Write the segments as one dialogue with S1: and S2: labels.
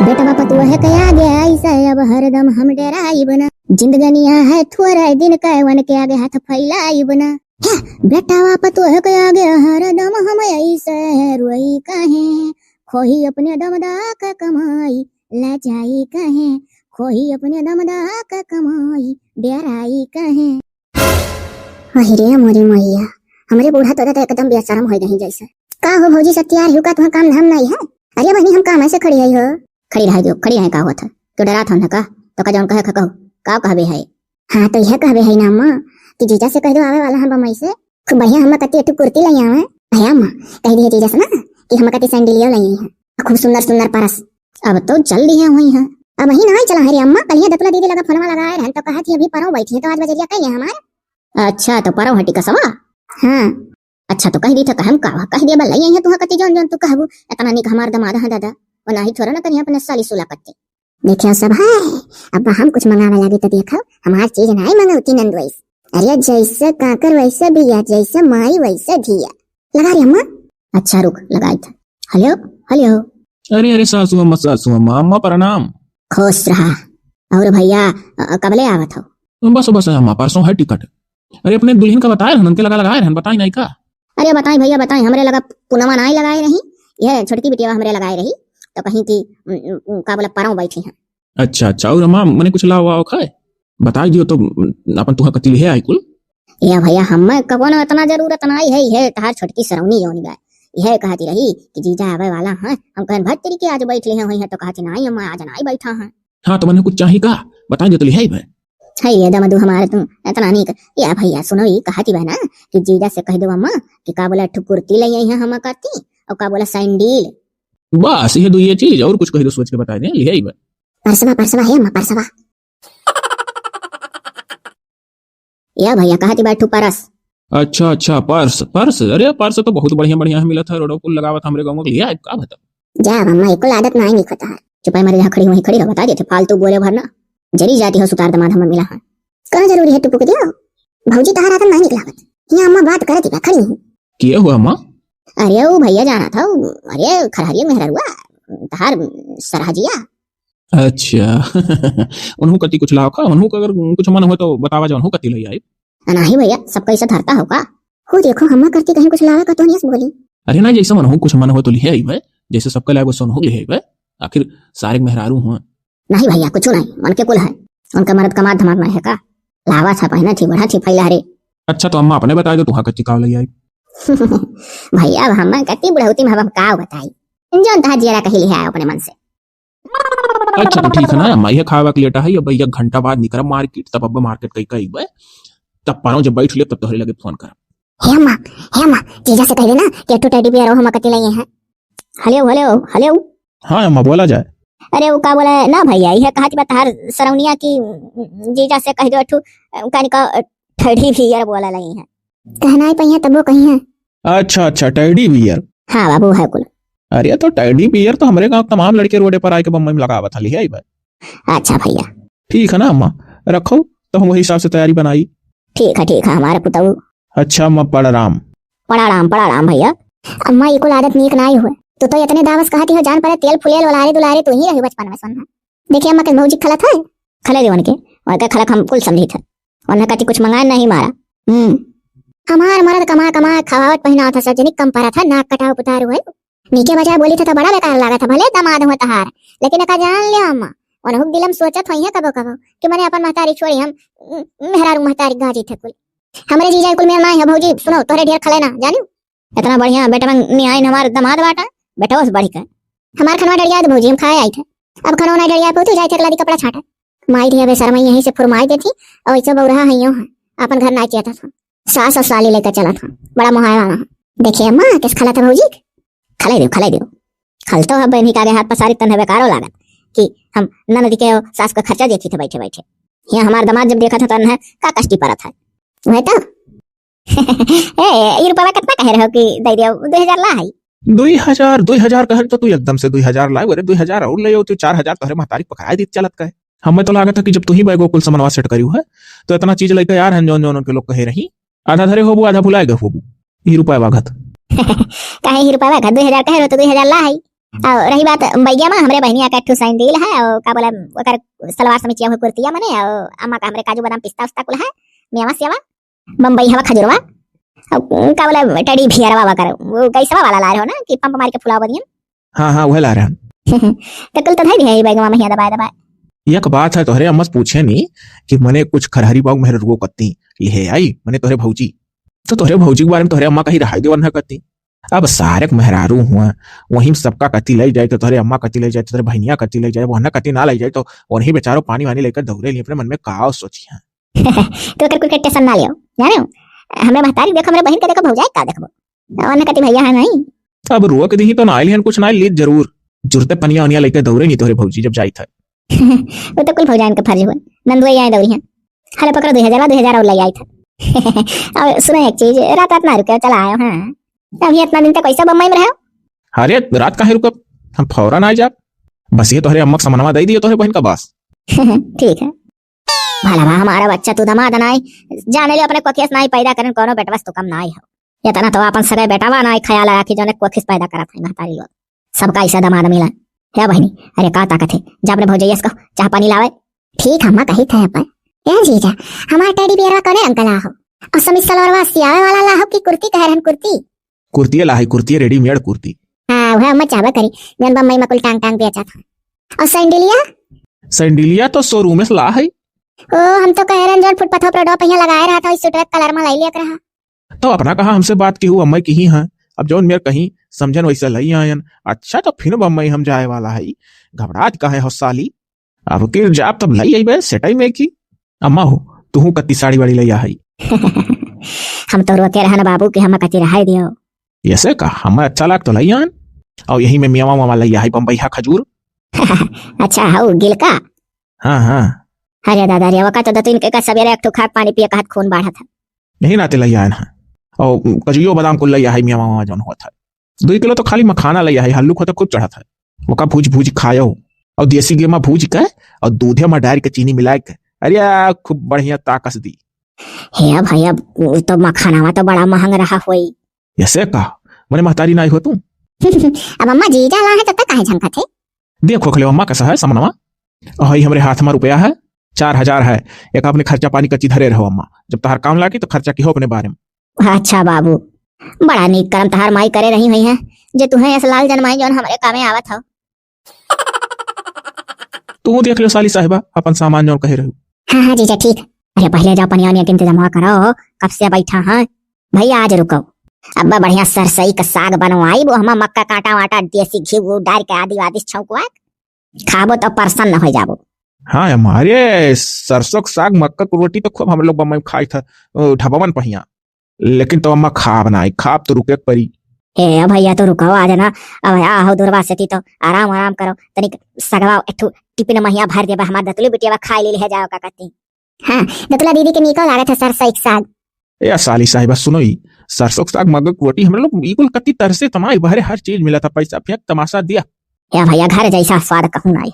S1: बेटा बापा तू है कया गया ऐसा अब हरदम हम डराई बना जिंदगनिया है थोड़ा दिन कहवन के आगे हाथ फैलाई बना बेटा बापा तू है कया गया हरदम हम ऐसा रोई कहे खोही अपने दमदा का कमाई ला जाई कहे खोही अपने दमदा का कमाई डराई कहे। अरे मोरी मैया हमारे बूढ़ा तो एकदम बेशरम हो गई जैसे का हो भौजी सत्यार हो का तुम्हारा काम धाम नहीं है। अरे बहनी हम काम ऐसे खड़ी है हो खड़ी रह दो खड़ी है का हुआ था क्यों डरा था का तो का जौन कहे कहो का कहबे है। हाँ तो यह कहबे है ना अम्मा कि जीजा से कह दो आवे वाला हम बम्बई से खूब बढ़िया हम कति एक कुर्ती ले आवे भैया अम्मा कह दिए जीजा से ना कि हम कति सैंडलियो ले आई है खूब सुंदर सुंदर परस अब तो जल्द ही हुई है अब वही ना चला है अम्मा कल दतला दीदी लगा फोनवा लगाए रहन तो कहा थी अभी परव बैठी है तो आज बजरिया कही है हमारे। अच्छा तो परव हटी का सवा हाँ अच्छा तो कह दी था हम कह दिया बल्ला यही है तुहा कति जौन जौन तू कहबू इतना नहीं हमार दमाद है दादा और ना ही थोड़ा ना कहीं अपने साली सुला कत्ती देखियो सब है। अब हम कुछ मंगावे लगे तो देखो हमार चीज नहीं मंगौती नंदवैस अरे जैसे काकर वैसे बिया जैसे माई वैसे धिया लगा रही अम्मा। अच्छा रुक लगाई था हेलो हेलो
S2: अरे अरे सासू अम्मा अम्मा प्रणाम।
S1: खुश रहा और भैया कबले आवत हो।
S2: बस बस अम्मा परसों है टिकट। अरे अपने दुल्हन का बताए रहन के लगा लगाए रहन बताई नहीं का।
S1: अरे बताई भैया बताई हमरे लगा पुनवा नहीं लगाए रही यह छोटकी बिटिया हमरे लगाए रही तो कहीं की का बोला परव बैठी है।
S2: अच्छा अच्छा और अम्मा मने कुछ लाओ वाओ खाए बताई दियो तो अपन तुहा कति है आई कुल।
S1: या भैया हमें कबो ना इतना जरूरत नहीं है यह तार छोटकी सरौनी योनी गाय यह कहती रही कि जीजा आवे वाला है हम कहन भट तेरी के आज बैठ ले हैं तो कहती नहीं हम आज नहीं बैठा है।
S2: हाँ तो मने कुछ चाहिए का बताई दे तो ले भाई
S1: है ये दमदू हमारे तुम इतना नहीं या भैया सुनो ये कहती बहना कि जीजा से कह दो अम्मा कि का बोला ठुकुर्ती ले आई है हम करती और का बोला सैंडल
S2: बस ये दो ये चीज और कुछ कह दो सोच के बता दे ले आई
S1: परसवा परसवा है अम्मा परसवा या भैया कहती बैठू परस।
S2: अच्छा अच्छा पर्स पर्स अरे पर्स तो बहुत बढ़िया बढ़िया है मिला था रोडो को लगावत हमरे गांव में लिया है का बता
S1: जा अम्मा एको आदत नहीं निकता है चुपाई मारे जहां खड़ी वहीं खड़ी रह बता देते फालतू बोले भरना जरी जाती हो सुतार दमाद हम मिला है कहां जरूरी है टुपुक दियो भौजी तहारा तो नहीं निकलावत ये अम्मा बात करती बा खड़ी
S2: किया हुआ अम्मा।
S1: अरे वो भैया जाना था अरे खरहरिया मेहरा हुआ तहार सराजिया।
S2: अच्छा उन्हों कति कुछ लाओ का उन्हों अगर कुछ मन हो तो बतावा जा उन्हों कति ले आई।
S1: नहीं भैया सब कैसे धरता होगा हो देखो हम करती कहीं कुछ लावे का तो नहीं बोली।
S2: अरे ना जैसे मन हो कुछ मन हो तो ले आई भाई जैसे सबका लाए वो सुन हो ले आई भाई आखिर सारे मेहरारू हुआ।
S1: नहीं भैया कुछ नहीं मन के कुल है उनका मर्द कमाद धमाद नहीं है का लावा था पहना थी बढ़ा थी फैला रे।
S2: अच्छा तो अम्मा अपने बता दो तुहा कच्ची काव ले आई।
S1: भैया अब हम कति बुढ़ौती में हम का बताई जौन तहा जिया कही ले आए अपने मन से।
S2: अच्छा तो ठीक है ना अम्मा ये खावा के लेटा है अब एक घंटा बाद निकल मार्केट तब अब मार्केट कई कई बे तब पारो जब बैठ ले तब तोहरे लगे फोन कर।
S1: हे अम्मा जीजा से कह देना कि टू टेडी बियर हम कति लिए हैं। हेलो हेलो हेलो
S2: हाँ अम्मा बोला जाए।
S1: अरे वो का बोला ना भैया यह कहती बता हर सरौनिया की जीजा से कह दो अठू कानी का ठड़ी बियर बोला लई है कहना ही पहिया तब वो कहीं है।
S2: अच्छा अच्छा टैडी बियर
S1: हाँ बाबू है कुल।
S2: अरे तो टैडी बियर तो हमारे गांव तमाम लड़के रोडे पर आए के बम्बई में लगावा था ले आई भाई।
S1: अच्छा भैया
S2: ठीक है ना अम्मा रखो तो हम वही हिसाब से तैयारी बनाई।
S1: ठीक है हमारा पुताऊ।
S2: अच्छा अम्मा प्रणाम
S1: भैया अम्मा ये कुल आदत नीक नहीं हुए तो इतने दावस कहती हो जान पर तेल फुलेल वलारे दुलारे तू ही रही बचपन में सुनना देखिए अम्मा के भौजी खला था खले देवन के और का खला हम कुल समझी था वरना कति कुछ मंगाए नहीं मारा। हमार मर्द कमा कमा खवावट पहना था सजनिक कम पारा था नाक कटाव पुतार हुए नीचे बजा बोली था तो बड़ा बेकार लगा था भले दामाद हो तहार लेकिन का जान लिया अम्मा और हुक दिलम सोचत होई है कबो कि मैंने अपन महतारी छोड़ी हम मेहरारू महतारी गाजी थे कुल हमरे जीजा कुल में नहीं है भौजी सुनो तोरे ढेर खले ना जानू इतना बढ़िया बेटा में आई हमार दामाद बाटा बेटा उस बढ़ी कर हमार खनवा डरिया तो भौजी हम खाए आई थे अब खनवा ना डरिया पोतू जाए थे अगला दी कपड़ा छाटा माई थी अबे शर्मा यहीं से फुरमाई देती और ऐसा बौरा हइयो है अपन घर ना चाहता था सास और साली लेकर चला था बड़ा मोहाय वाला देखिए अम्मा किस खला था भौजी खले दो खल तो अब भी कागे हाथ पसारी तन बेकारो लागत कि हम ननद के सास का खर्चा देखी थे बैठे बैठे यहाँ हमार दामाद जब देखा था तन है का कष्टी पड़ा था वह तो ये रुपया कितना कह रहे हो कि दे दियो 2000 ला है
S2: 2000 कह तो तू एकदम से 2000 लाए अरे 2000 और ले तो 4000 तोहरे महतारी पकड़ा दी चलत का हमें तो लागत था कि जब तू ही बैगो कुल समनवा सेट करियो है तो इतना चीज लेकर यार हैं जौन उनके लोग कहे रही आधा धरे होबू आधा भुलाए गए होबू ही रुपया वागत
S1: काहे ही रुपया वागत 2000 कह रहे हो तो 2000 ला है और रही बात भैया में हमरे बहनिया का एक ठो सैंडल है और का बोला ओकर सलवार समीचिया हुई कुर्तिया मने और अम्मा का हमरे काजू बादाम पिस्ता उस्ता कुल है मेवा सेवा बम्बई हवा खजूरवा और का बोला टेडी भियरवा वकर वो कैसवा वाला ला रहे हो ना कि पंप मार के फुलाव बदियन
S2: हाँ हाँ वह ला रहे हैं।
S1: तो कुल तो धई है बैगवा में दबाए दबाए
S2: एक बात है तोहरे अम्मा पूछे नी कि मने कुछ खरहरी बाग मेहर रुको कत्ती ले आई मने तोहरे भौजी तो तोहरे भौजी के बारे में तोहरे अम्मा कहीं रहाई देवन है कत्ती अब सारे मेहरारू हुआ वहीं सबका कत्ती ले जाए तो तोहरे अम्मा कत्ती ले जाए तो तोहरे बहनिया कत्ती ले जाए वहना कत्ती ना ले जाए तो उन्हीं बेचारों पानी वानी लेकर दौड़े लिए अपने मन में का सोची है।
S1: तो कर कुछ टेंशन ना लियो जाने हमरे महतारी देखो हमरे बहन के देखो भौजाई का देखबो और न कति भैया है नहीं
S2: अब रुआ के दी तो ना आइल कुछ ना ली जरूर जुरते पनिया उनिया लेकर दौड़े नहीं तोहरे भौजी जब जाई था।
S1: वो तो कुल भौजाइन का फर्ज हुआ नंदुआ आए दौड़ी हैं हले पकड़ो 2000 और ले आई था। अब सुनो एक चीज रात रात ना रुके चला आयो हां अभी इतना दिन तक कैसा बम्बई में रहो।
S2: अरे रात काहे रुकब हम फौरन आ जा बस ये तोहरे अम्मा समनवा दे दियो तोहरे बहन का बस।
S1: ठीक है भला भा हमारा बच्चा तू दमाद नाई जाने ले अपने कोखिस नाई पैदा करन कोनो बेटवा तो कम नाई हो इतना तो अपन सगे बेटावा नाई ख्याल आया कि जोने कोखिस पैदा करत है महतारी लोग सबका ऐसा दमाद मिला है बहनी। अरे का ताकत है जा अपने भौजैया को चाह पानी लावे। ठीक अम्मा कही थे अपन ए जीजा हमारा टेडी बियरवा कने अंकल आ हो और समी सलवारवा सियावे वाला ला हो कि कुर्ती कह रहन कुर्ती
S2: कुर्ती लाही कुर्ती रेडीमेड कुर्ती
S1: हां वह अम्मा चाहबे करी जन बम्बई में कुल टांग टांग बेचा था। और सैंडलिया तो शोरूम में ला है ओ हम तो कह रहे जन फुटपाथ पर डॉ पहिया लगाए रहा था इस सूट कलर में लाई लिया रहा
S2: तो अपना कहा हमसे बात की हूँ अम्मा की ही है अब जौन मेरे कहीं समझन वैसा लई आयन अच्छा तो फिर बम्बई हम जाए वाला है घबराहट का है हो साली अब के जाब तब लई आई बे सेटाई में की अम्मा हो तू कत्ती साड़ी वाड़ी लई आई।
S1: हम तो रोके रहन बाबू कि हम कति रहाई दियो
S2: ऐसे का हमें अच्छा लाग तो लई आन और यही में मियाँ मामा लई आई बम्बई हा खजूर।
S1: अच्छा हाउ गिल का
S2: हाँ हाँ
S1: अरे दादा रे वका तो दतिन के का सवेरे एक ठो खा पानी पिए का खून बढ़ा था
S2: नहीं नाते लई आन है और कजियो बादाम को लई आई मियाँ मामा जौन हुआ था 2 किलो तो खाली मखाना लई आई हल्लू को तो खूब चढ़ा था वो का भूज भूज खायो और देसी गेमा भूज के और दूधे में डाल के चीनी मिला के अरे खूब बढ़िया ताकस दी।
S1: हे भैया तो मखाना तो बड़ा महंगा रहा होई
S2: ऐसे का मने महतारी नहीं हो तू।
S1: अब अम्मा जीजा ला है तब तक काहे झंका थे
S2: देखो खले अम्मा कैसा है समनवा और हमरे हाथ में रुपया है 4000 है एक अपने खर्चा पानी का धरे रहो अम्मा जब तहार काम लागी तो खर्चा की हो अपने बारे में।
S1: अच्छा बाबू बड़ा नीक कर्म तहार माई करे रही हुई है जे तुहे ऐसा लाल जनमाई जौन हमरे कामे आवत हो।
S2: तू देख लो साली साहिबा अपन सामान जौन कहे रहो।
S1: हाँ जीजा ठीक अरे पहले जाओ पनिया के इंतजाम करो कब से बैठा है भैया आज रुको अब्बा बढ़िया सरसई का साग बनवाई वो हम मक्का काटा वाटा देसी घी वो डाल के आदि वादिश छौकुआ खाबो तो प्रसन्न हो जाबो।
S2: हाँ हमारे सरसों का साग मक्का की रोटी तो खूब हम लोग बम्बई खाई था ढाबावन पहिया लेकिन तो अम्मा खाब ना खाब तो रुके परी।
S1: ए भैया तो रुको आ जाना अब आओ दूरवा से तो आराम आराम करो तनिक सगवा एठू टिपिन महिया भर देबा हमार दतुली बिटिया खाई ले जाओ का कहती। हां दतुला दीदी के निकल आ रहा था सरसई का साग।
S2: ए साली साहिबा सुनो ही सरसों का साग मक्का की रोटी हम लोग बिल्कुल कत्ती तरह से तमाई बाहर हर चीज मिला था पैसा फेंक तमाशा दिया।
S1: ए भैया घर जैसा स्वाद कहूं ना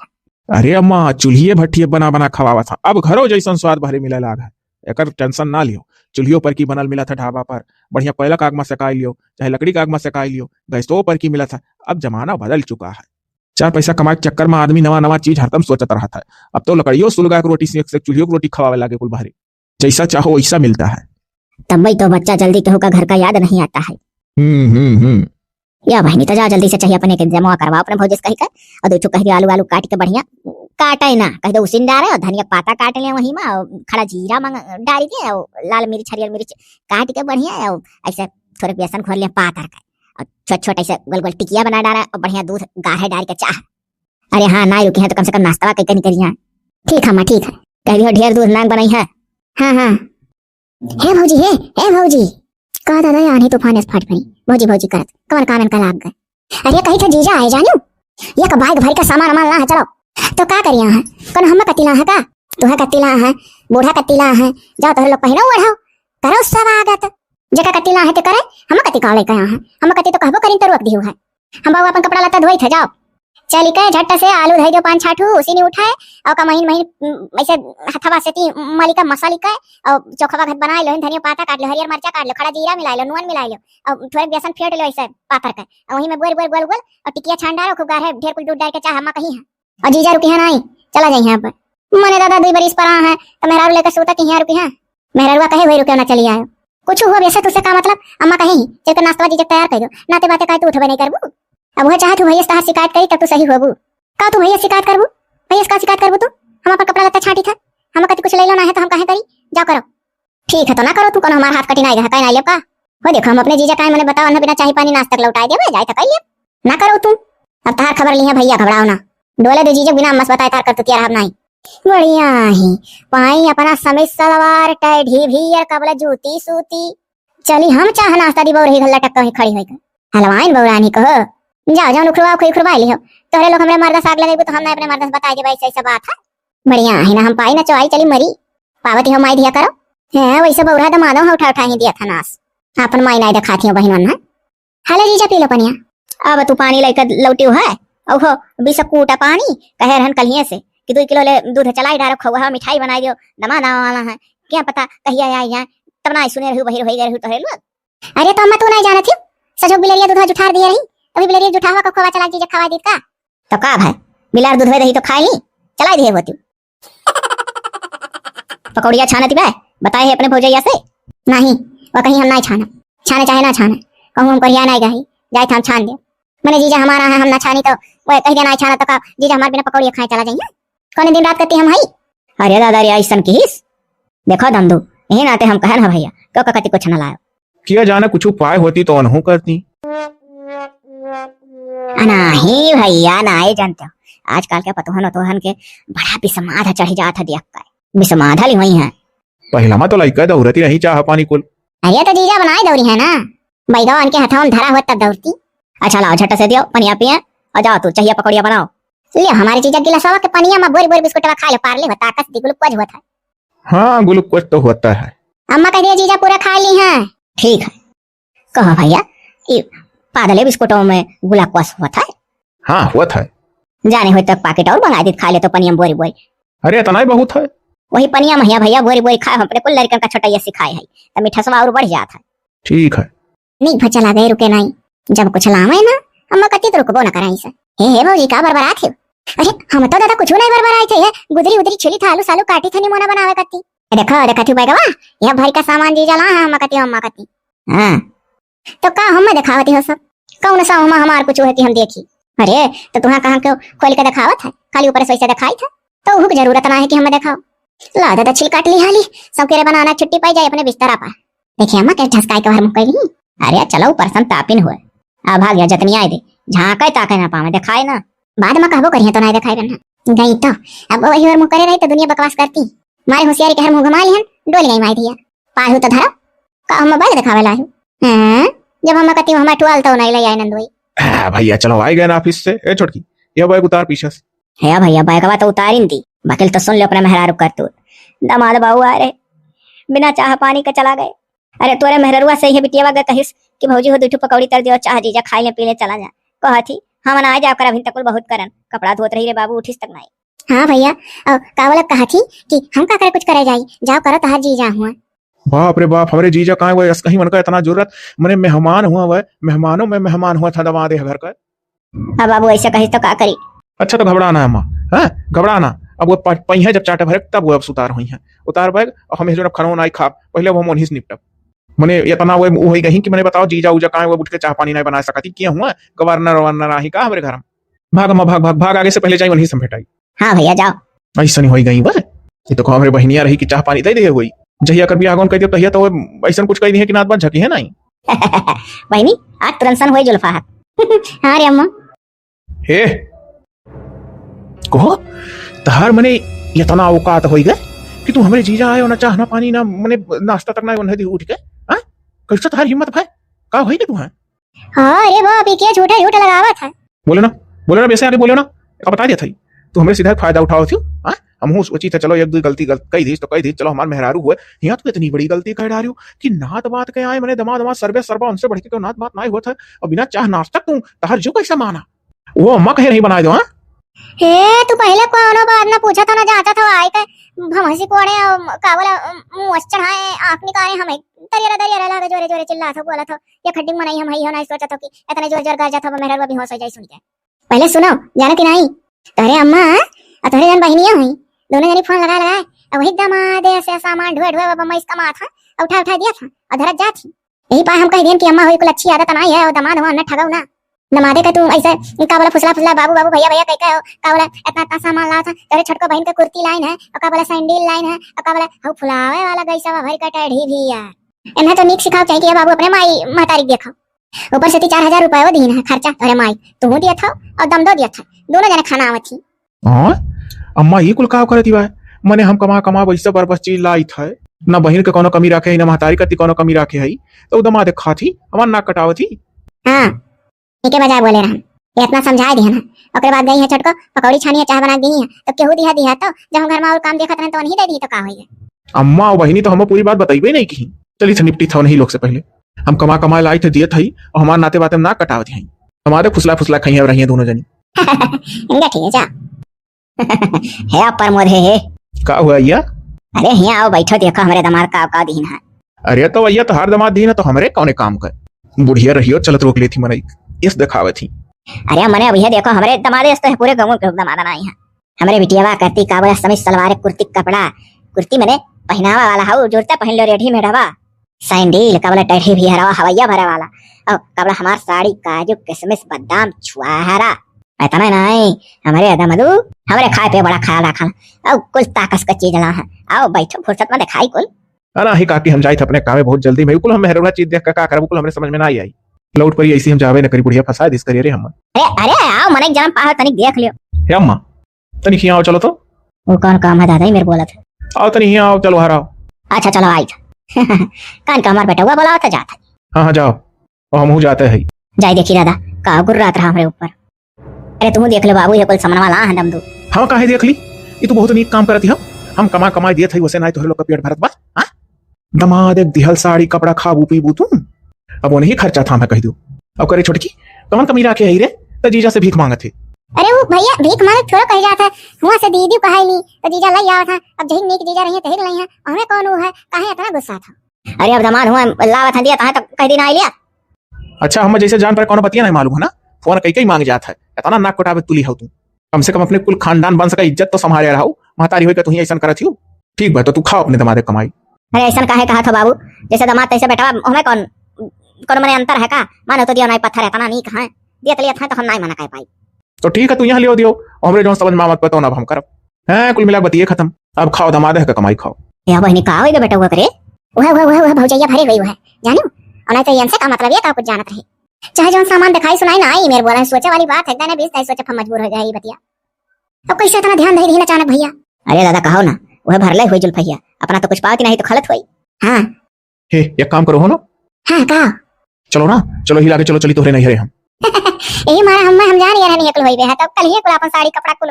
S2: अरे अम्मा चूल्हिए भट्टिए बना बना खवावा था अब घरों जैसा स्वाद भरे मिले लाग है एक टेंशन ना लियो चूल्हियों पर की बनल मिला था ढाबा पर बढ़िया कोयला का आग में सेकाई लियो चाहे लकड़ी का आग में सेकाई लियो गैसों पर की मिला था। अब जमाना बदल चुका है 4 पैसा कमाए के चक्कर में आदमी नवा नवा चीज हरदम सोचता रहा था। अब तो लकड़ियों सुलगा की रोटी से चूल्हियों की रोटी खवावे लागे कुल बाहरी जैसा चाहो वैसा मिलता है।
S1: तब तो बच्चा जल्दी कहू का घर का याद नहीं आता है। या बहनी तो जा जल्दी से चाहिए अपने के जमा करवा अपने भौजिस कही कर और 2 कह आलू आलू काट के बढ़िया काटे ना कह दो उसिन डाले और धनिया पाता काट ले वहीं में खड़ा जीरा डाल के और लाल मिर्च हरियर मिर्च काट के बढ़िया और ऐसे थोड़े बेसन खोल लिया पातर का और छोटे छोटे ऐसे गोल गोल टिकिया बना डाला और बढ़िया दूध गाढ़े डाल के चाह। अरे हाँ ना रुके हैं तो कम से कम नाश्ता कहीं नहीं करिए। ठीक है माँ ठीक है कह दियो ढेर दूध नान बनाई है। हाँ हाँ हे भौजी कहा दादा आने तूफान फट पड़ी भौजी भौजी करत कमर कानन का लाग गए। अरे कही था जीजा आए जानू ये का बाइक भर का सामान वामान ला है चलो तो का करिया है कौन हम कतिला है का तुहे कतिला है बूढ़ा कतिला है जाओ तोहरे लोग पहिनो ओढ़ाओ करो सब आगत जका कतिला है तो करे हम कति काले कया है हम कति तो कहबो करिन तो रोक दियो है हम बाबू अपन कपड़ा लता धोई थे जाओ चली के झट्ट से आलू धई दो 5-6 उसी ने उठाए और का महीन महीन ऐसे हथवा से ती मलिका मसाली का और चोखवा घट बनाए लो, धनिया पाता काट लो, हरियर मिर्चा काट लो, खड़ा जीरा मिला लो, नून मिला लो और थोड़े बेसन फेंट लो ऐसे पातर का और वही में गोल गोल गोल गोल और टिकिया छान डालो खूब गाढ़े ढेर कुल दूध डाल के चाह हम कहीं है और जीजा रुकी है नहीं चला जाइए यहाँ पर मने दादा 2 बरिस पर है तो मेहरारू लेकर सोता कि यहाँ रुकी है मेहरारुआ कहे वही रुके ना चली आयो कुछ हुआ वैसे तुझसे का मतलब अम्मा कहीं चल नाश्ता जीजा तैयार कर दो नाते बातें कहे तू उठबे नहीं करबू अब वह चाहे तू भैया से शिकायत करी तब तू सही होबू का तू भैया शिकायत करबू भैया से का शिकायत करबू तू हम अपन कपड़ा लत्ता छाटी था हम कति कुछ ले लो ना है तो हम काहे करी जाओ करो ठीक है तो ना करो तू कोनो हमार हाथ कटी नहीं रहा काहे ना ले का हो देखो हम अपने जीजा काहे मने बताओ ना बिना चाही पानी नाश्ता तक लौटाई देबे जाए तो कहिए ना करो तू अब तार खबर लिया भैया घबराओ ना डोले दे जीजा बिना मस बताए तार कर तू तैयार हम नहीं बढ़िया ही पाई अपना समय सलवार टाई ढी भीयर कबला जूती सूती चली हम चाह नाश्ता दी बौरही गल्ला टक्का ही खड़ी होई हलवाइन बौरानी कहो जाओ जाओ नुखरवा कोई खुरवा लियो तोरे लोग हमरे मर्दा साग लगेबू तो हम ना अपने मर्दा से बताई देबे ऐसा बात है बढ़िया है ना हम पाई ना चोई चली मरी पावती हम माई दिया करो है वैसे बौरा दमादो हम उठा ही दिया था नास अपन माई नहीं दिखाती हो बहन ना हाले जीजा पी लो पनिया अब तू पानी लेकर लौटियो है ओहो 20 कूटा पानी कहे रहन कलिए से कि 2 किलो ले दूध चलाई डारो खवा मिठाई बनाई दियो दमादा वाला है क्या पता कहिया आई है तब ना सुने रहू बहिर होई गए रहू तो लोग अरे तो अम्मा तू नहीं जानत थी सजो बिलरिया दूध जुठार दिए रही अभी बिलरिया जुठावा का खवा चला जीजा खवा दी का तो का भाई बिलार दूध दही तो खाई ली चलाई दिए होती पकौड़िया छानती बे बताए है अपने भौजैया से नहीं वो कहीं हम नहीं छाना छाने चाहे ना छाना कहूँ हम करिया नहीं गई जाए हम छान दे मैंने जीजा हमारा है हम ना छानी तो वो कहीं देना छाना तो का जीजा हमारे बिना पकौड़िया खाए चला जाइए कौन दिन रात करती हम हई अरे दादा रे ऐसन किस देखो दंदू यही नाते हम कहन है भैया क्यों कति कुछ न लायो
S2: किया जाने कुछ उपाय होती तो अनहु करती
S1: नहीं भैया नहीं जानते हो आजकल के पतोहन तोहन के बड़ा बिसमाधा चढ़ी जात है देख कर बिसमाधा ली हुई है
S2: पहला में तो लइका दौड़ती नहीं चाह पानी कुल
S1: अरे तो जीजा बनाई दौड़ी है ना बैगवा उनके हाथों में धरा हुआ तब दौड़ती अच्छा लाओ झट से दियो पनिया पिए और जाओ तू चाहिए पकौड़िया बनाओ ले हमारे जीजा गिलासवा के पनिया में बोरी बोरी बिस्कुटवा खा ले पार्ले होता ताकत दी ग्लूकोज होता है
S2: हाँ ग्लूकोज तो होता है
S1: अम्मा कह दिया जीजा पूरा खा ली है ठीक है कहो भैया ये पादले बिस्कुटों में ग्लूकोज होता है
S2: हाँ होता है
S1: जाने हो तक पैकेट और मंगा दी खा ले तो पनिया बोरी बोरी
S2: अरे इतना ही बहुत है
S1: वही पनिया महिया भैया बोरी बोरी खाए अपने कुल लड़कन का छोटा सिखाए है तो मीठा और बढ़ जाता है
S2: ठीक है
S1: नहीं भचला गए रुके नहीं जब कुछ लावे ना अम्मा कति तो रुकबो न कराई से हे भौजी का बरबरा थे अरे हम तो दादा कुछ नहीं बरबराई थे गुदरी उदरी छिली था आलू सालू काटी थनी मोना बनावे कति देखो देखा थी बैगवा यह भाई का सामान जी जला है अम्मा कति हां तो का हम दिखावती हो सब कौन सा हमार कुछ है कि हम देखी अरे तो तुहा कहां क्यों खोल के दिखावत है खाली ऊपर से वैसे दिखाई था तो हुक जरूरत ना है कि हमें दिखाओ ला दादा छिल काट ली हाली सब केरे बनाना छुट्टी पाई जाए अपने बिस्तर पर देखिए अम्मा कैसे झसकाई के बाहर मुकई ली अरे चलो परसम तापिन हुए आ भाग गया जतनी आए दे झांका ताके ना पावे दिखाए ना बाद में कहबो करिए तो नहीं दिखाई करना गई तो अब वही और मुंह करे रही तो दुनिया बकवास करती मारे होशियारी के हर मुंह घुमा लिहन डोल गई माई दिया पाहु तो धरा का हम मोबाइल दिखावे लाहु हां जब हम कति हम टुआल तो नहीं ले आई नंदोई
S2: भैया चलो आए गए ना ऑफिस से ए छोटकी ये बैग उतार पीछे से
S1: है भैया बैगवा तो उतारिन दी बकिल तो सुन ले अपने मेहरारू कर तू दामाद बाबू आ रहे बिना चाह पानी का चला गए अरे तोरे मेहरुआ से ही बिटिया गए कहिस कि भौजी हो दूठू पकौड़ी तर दियो चाह जीजा खाई ले पी ले चला जा कहती हम ना जा कर अभी तक बहुत करन कपड़ा धोत रही रे बाबू उठिस तक नहीं हां भैया कावल कहा थी कि हम का करे कुछ करे जाई जाओ करो तहार जीजा हुआ
S2: बाप रे बाप हमारे जीजा कहाँ हुआ कहीं मन का इतना जरूरत मैंने मेहमान हुआ हुआ मेहमानों में मेहमान हुआ था दमादे घर का
S1: अब बाबू ऐसा कहिस तो का करी
S2: अच्छा तो घबराना है अम्मा है घबराना अब वो पहिया जब चाटे भरे तब वो अब सुतार हुई है उतार बैग और हमें जो खानो नहीं खा पहले वो मोन ही निपटब मैंने इतना वो हो गई कि मैंने बताओ जीजा उजा कहाँ वो उठ के चाह पानी नहीं बना सकती क्या हुआ गवर्नर ववर्नर आही का हमारे घर में भाग अम्मा भाग भाग भाग आगे से पहले जाई वहीं समेटाई
S1: हाँ भैया जाओ
S2: ऐसा नहीं हो गई बस ये तो हमारे बहनिया रही कि चाह पानी दे दे हुई जहिया कर भी आगोन कह दियो तहिया तो ऐसा कुछ कही नहीं है कि नात बात झकी है नहीं
S1: बहनी आज तुरंत हुई जुल्फा हाँ रे अम्मा
S2: हे कहो तहार मने इतना औकात हो गए कि तू हमारे जीजा आए ना चाह ना पानी ना मने नाश्ता तक ना उन्हें उठ के हां कैसे तहार हिम्मत भाई का होई के तू है
S1: हां अरे बाप ये क्या झूठा झूठा लगावत है
S2: बोलो ना वैसे आगे बोलो ना अब बता दिया था तू हमें सीधा फायदा उठाओ थी हां हम हूं सोची था चलो एक दो गलती कही दी तो कही दी चलो हमार मेहरारू हुए यहाँ तो इतनी बड़ी गलती कह डालियो कि नात बात के आए मैंने दमा दमा सर्वे सर्वा उनसे बढ़ के नात बात ना हुआ था और बिना चाह नाश्ता तू तहार जो कैसा माना वो अम्मा कहे नहीं बनाए दो। हाँ
S1: हे तू पहले कोनो बात ना पूछा था ना जाता था आई के भमसी कोड़े का बोला मुंह चढ़ाए आंख निकाले हमें तरिया तरिया लगा जोरे जोरे चिल्ला था बोला था ये खड्डी मनाई हम ही ना सोचा था कि इतने जोर जोर गाजा था मेरा भी होश हो जाए सुन के। पहले सुनो जाना कि नहीं तोरे अम्मा और तोरे जन बहनियां हुई दोनों जनी फोन लगा वही दमाद ऐसे सामान ढोए ढोए बाबा मैं इसका माँ था उठा उठा दिया था और धरत जा थी यही पाए हम कह दें कि अम्मा हुई कुल अच्छी आदत नहीं है और दमाद हुआ न ठगाऊ ना नमादे का तू ऐसे का बोला फुसला फुसला बाबू बाबू भैया भैया कह का बोला इतना इतना सामान लाया था तेरे छोटको बहन का कुर्ती लाइन है और का बोला सैंडल लाइन है और का बोला हऊ फुलावे वाला गैसा भर का टेढ़ी भी यार इन्हें तो नीक सिखाओ चाहिए कि बाबू अपने माई महतारी देखो ऊपर से 4,000 रुपए वो दीन है खर्चा तोरे माई तू दिया था और दम दो दिया था दोनों जने खाना आवत थी।
S2: हाँ अम्मा ये कुल का करती बा मने हम कमा कमा वैसे पर बस चीज लाई था ना बहन के कोनो कमी रखे ना महतारी कती कोनो कमी रखे है तो दमा दे खाती हमार नाक कटावती।
S1: हां इके बजाय बोले रहन इतना समझा दिया ना ओकरे बाद गई है छोटको पकौड़ी छानी चाय बना दी है तो केहू दिया तो जब हम घर में और काम देखत रहन तो नहीं दे दी तो का होई
S2: अम्मा और बहनी तो हम पूरी बात बताइबे नहीं की चली छ निपटी था नहीं लोग से पहले हम कमा कमा लाई थे दिए थी और हमार नाते बाते में नाक कटावती है हमारे फुसला फुसला खाई है रही दोनों जनी।
S1: इनका ठीक है जा है पर मोधे है
S2: का हुआ भैया
S1: अरे यहाँ आओ बैठो देखो हमारे दमाद का दीन है।
S2: अरे तो भैया तो हर दमाद दी ना तो हमारे कौने काम कर बुढ़िया रही चलत रोक ली थी मनई इस दिखावे थी।
S1: अरे मने अभी देखो हमारे दमादे तो पूरे गांव के दमाद नहीं है हमारे बिटियावा करती का बोला समीज सलवार कुर्ती कपड़ा कुर्ती मने पहनावा वाला हाउ जोड़ता पहन लो रेडी में ढवा सैंडल का बोला टेढ़ी भी हरावा हवैया भरे वाला और का बोला हमार साड़ी काजू किशमिश बादाम छुआरा इतना नहीं हमारे दमदू हमारे खाए पे बड़ा ख्याल रखा और कुछ ताकत का चीज ला है आओ बैठो फुर्सत में दिखाई कुल।
S2: अरे ही काकी हम जाई थे अपने काम बहुत जल्दी में कुल हम मेहरबा चीज देख का कर कुल हमरे समझ में ना आई लौट पर ऐसी हम जावे न करी बुढ़िया फंसा दिस करिए रे हम।
S1: अरे अरे आओ मने जन्म पाहो तनिक देख लियो
S2: हे अम्मा तनिक यहाँ आओ चलो तो
S1: वो कौन काम है दादा ही मेरे बोला था
S2: आओ तनिक यहाँ आओ चलो हर आओ।
S1: अच्छा चलो आई कान का हमार बेटा हुआ बोला था जाता
S2: हाँ हाँ जाओ और हम जाते हैं
S1: जाई देखी दादा का गुर रात रहा हमारे ऊपर। अरे तुम देख लो बाबू ये कुल समनवा ला है दम दो
S2: हाँ काहे देख ली ये तो बहुत नीक काम करती हम कमा दिए थे वैसे नहीं तो लोग का पेट भरत बस। हाँ दमाद एक दिहल साड़ी कपड़ा खाबू पीबू तुम अब वो नहीं खर्चा था मैं कह दू अब करे छोटकी कौन कमी रखे है रे तो जीजा से भीख मांगे थे।
S1: अरे वो भैया भीख मांगे थोड़ा कह जाता है हुआ से दीदी कहाई ली तो जीजा लई आवा था अब जही नीक जीजा रही है तही लई है हमें कौन वो है काहे इतना गुस्सा था। अरे अब दमाद हुआ लावा था दिया था तो कह दिन आई लिया।
S2: अच्छा हम जैसे जान पर कौन बतिया नहीं मालूम है ना फोन कई मांग जाता है इतना नाक कटावे तुली हो तू कम से कम अपने कुल खानदान बन सका इज्जत तो संभाले रहा महतारी हो तू ऐसा करत हो ठीक भाई तो तू खाओ अपने दमादे कमाई।
S1: अरे ऐसा काहे कहा था बाबू जैसे दमाद तैसे बेटा हमें कौन मने अंतर है का मानो तो दिया नहीं पत्थर है तना नहीं कहा दिया तो लिया था तो हम नहीं मना कह पाई
S2: तो ठीक है तू यहाँ लियो दियो हमरे जो समझ में मत पता अब हम करब हैं कुल मिला बतिए खत्म अब खाओ दमादे का कमाई खाओ।
S1: या बहनी का होई बेटा हुआ करे वह भौजैया भरे गई है जानो और नहीं तो ये का मतलब ये का कुछ जानत रहे चाहे जो सामान दिखाई सुनाई ना आई मेरे बोला सोचे वाली बात है दाने बीस नहीं सोचे हम मजबूर हो गए बतिया अब कैसे इतना ध्यान नहीं रही अचानक भैया। अरे दादा कहो ना वह भरले हुई जुल्फैया अपना तो कुछ पाती नहीं तो खलत हुई। हाँ
S2: हे एक काम करो हो ना
S1: हाँ का
S2: चलो ना चलो हिला के चलो चली तोहरे नहीं हरे हम
S1: यही मारा हम जान यार नहीं कुल होई बे है तब कल ही कुल अपन साड़ी कपड़ा कुल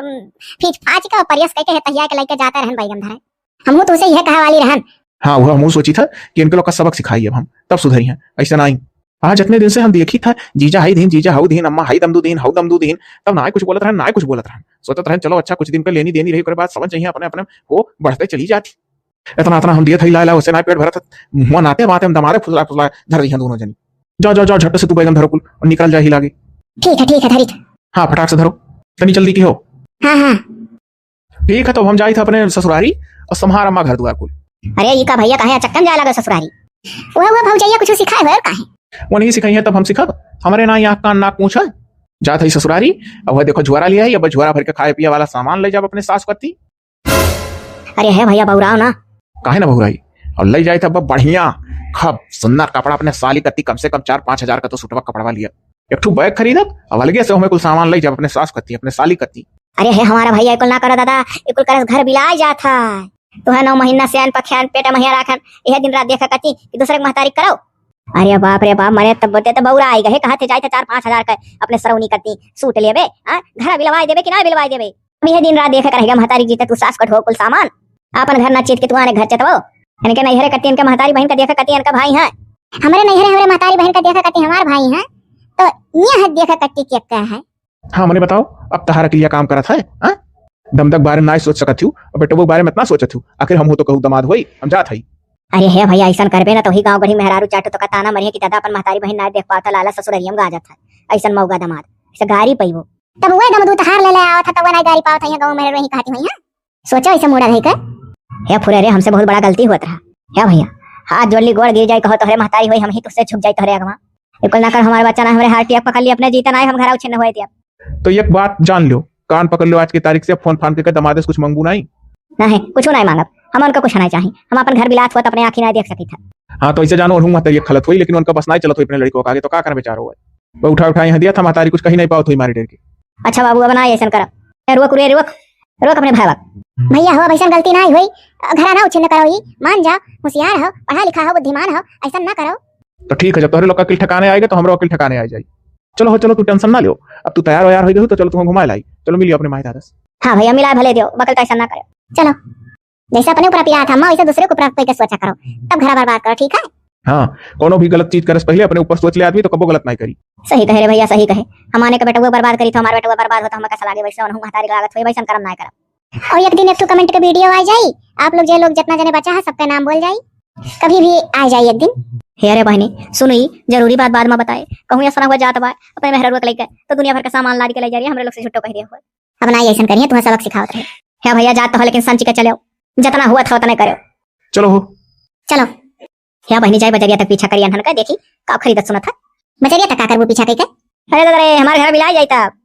S1: फीच फाच का परियस कह के तहिया के लेके जाता रहन बैगम धरे हमहु तो उसे यह कहा वाली रहन।
S2: हाँ वो हम सोची था कि इनके लोग का सबक सिखाई अब हम तब सुधरी हैं ऐसा नहीं आज इतने दिन से हम देखी था जीजा हाई दिन जीजा हाउ दिन अम्मा हाई दमदू दिन हाउ दमदू दिन तब ना कुछ बोलत रहन ना कुछ बोलत रहन सोचत रहन चलो अच्छा कुछ दिन पे लेनी देनी रही कर बात समझ चाहिए अपने अपने वो बढ़ते चली जाती इतना इतना हम दिए थे ला उसे ना पेट भरत मुंह नाते बाते हम दमारे फुसला फुसला धर दी दोनों जनी जाओ जाओ जाओ झट से तू बैगन धरो कुल और निकल जा ही लागे।
S1: ठीक है धरी
S2: हाँ फटाक से धरो तनी जल्दी की हो।
S1: हाँ हाँ
S2: ठीक है तो हम जाई थे अपने ससुरारी और संहार अम्मा घर द्वार कुल।
S1: अरे ये का भैया कहे चक्कन जाए लगा ससुरारी वो भौजैया कुछ सिखाए हुए काहे
S2: वो नहीं सिखाई है तब हम सिखब हमारे ना यहाँ कान नाक पूछा जा थी ससुरारी अब वह देखो झुआरा लिया है अब झुआरा भर के खाए पिए वाला सामान ले जाओ अपने सास करती।
S1: अरे है भैया बहुराव ना
S2: काहे ना बहुराई और ले जाए तब बढ़िया खब सुंदर कपड़ा अपने साली कत्ती कम से कम 4-5 हजार का तो सुटवा कपड़ा लिया एक ठू बैग खरीदब अब अलगे से हमें कुल सामान ले जाओ अपने सास करती अपने साली करती।
S1: अरे है हमारा भैया कुल ना करो दादा कुल कर घर बिलाए जाता तो है 9 महीना से अन पख्यान पेटा महिया राखन यह दिन रात देखा करती कि दूसरे की महतारी करो। अरे बाप रे बाप मने तब बोलते तो बहुरा आई गए कहा थे जाए 4-5 हजार का अपने सरौनी करती सूट लेबे घर बिलवाई देबे कि ना बिलवाई देबे यह दिन रात देखा करेगा महतारी जीते तू सास कट हो कुल सामान अपन घर ना चीज के तुम्हारे घर चतवो इनके नैहरे करती इनके महतारी बहन का देखा करती इनका भाई है हमारे नैहरे हमारे महतारी बहन का देखा करती हमारे भाई है तो ये देखा करती क्या है
S2: हाँ मने बताओ, अब तहारा के लिए काम करत है हाँ? दम तक बारे ना सोच सकत हूँ और बेटो के बारे में इतना सोचत हूँ, आखिर हम हो तो कहू दमाद होई, हम जात हई।
S1: अरे हे भैया ऐसा करबे ना तो ही गांव गढ़ी मेहरारू चाटो तो का ताना मरिए कि दादा अपन महतारी बहन ना देख पाता लाला ससुररियम गा जात है ऐसा मौगा दमाद ऐसा गारी पईबो तब वो दम दूत हार ले ले आवत था तब ना गारी पावत है गांव में रही कहती हुई है सोचो ऐसे मोड़ा रही कर हे फुरे रे हमसे बहुत बड़ा गलती हुआ रहा हे भैया हाथ जोड़ली गोड़ गिर जाए कहो तोहरे महतारी होई हम ही तुझसे छुप जाए तोहरे अगवा एकल ना कर हमारे बच्चा ना हमारे हाथ टिया पकड़ लिए अपने जीता ना हम घर उछे न होए दिया
S2: तो एक बात जान लो, कान पकड़ लो आज की तारीख से, फोन फान के दमादे से कुछ मंगू नहीं।
S1: नहीं कुछ नहीं मांगब हम उनका कुछ नहीं चाहिए हम अपन घर बिलात हुआ अपने आंखी नहीं देख सकी था।
S2: हाँ तो ऐसे जानो और हूँ महतारी खलत हुई, लेकिन उनका बस नहीं चलत हुई अपने लड़कों का आगे, तो क्या कर बेचारो है वो उठा उठा यहाँ दिया था, महतारी कुछ कहीं नहीं पाओ हुई मारी डेर की।
S1: अच्छा बाबू अब ना ऐसा कर रुक रे रुक रुक अपने भाई भैया हो ऐसा गलती ना हुई घर ना उछिन्न करो ही मान जा होशियार हो पढ़ा लिखा हो बुद्धिमान हो ऐसा ना करो।
S2: तो ठीक है, जब तोहरे लोग का किल ठिकाने आएगा तो हमारा वकील ठिकाने आ जाए। चलो हो चलो तू टेंशन ना लो, अब तू तैयार हो गई तो चलो तुम घुमा लाई, चलो मिलियो अपने माई दादा से।
S1: हाँ भैया मिला भले दियो बकल तो ऐसा ना करो चलो जैसा अपने ऊपर पिया था माँ वैसे दूसरे को प्राप्त करके सोचा करो तब घर बर्बाद करो ठीक है।
S2: हाँ कोनो भी गलत चीज करे से पहले अपने ऊपर सोच ले आदमी तो कबो गलत नहीं करी।
S1: सही कहे रे भैया सही कहे हमारे का बेटा वो बर्बाद करी तो हमारा बेटा वो बर्बाद होता हम कैसा लागे वैसे हम हमारी लागत हुई वैसा कर्म ना करब। और एक दिन एक तो कमेंट के वीडियो आ जाई आप लोग जो लोग जितना जने बचा है सबका नाम बोल जाई कभी भी आ जाई एक दिन। हे रे बहनी सुनई जरूरी बात बाद में बताए कहूँ ऐसा हुआ जात बा अपने मेहर रुक लेके तो दुनिया भर का सामान लाद के ले जा रही है हमरे लोग से छुट्टो कह रही है अब ना ऐसा करिए तुम्हें सबक सिखावत रहे हे भैया जात तो हो लेकिन संची के चलो जितना हुआ था उतना करो
S2: चलो हो
S1: चलो हे बहनी जाए बजरिया तक पीछा करिए अनहन का देखी का खरीदत सुनत है बजरिया तक आकर वो पीछा कई के अरे दादा रे हमारे घर बिला जाई तब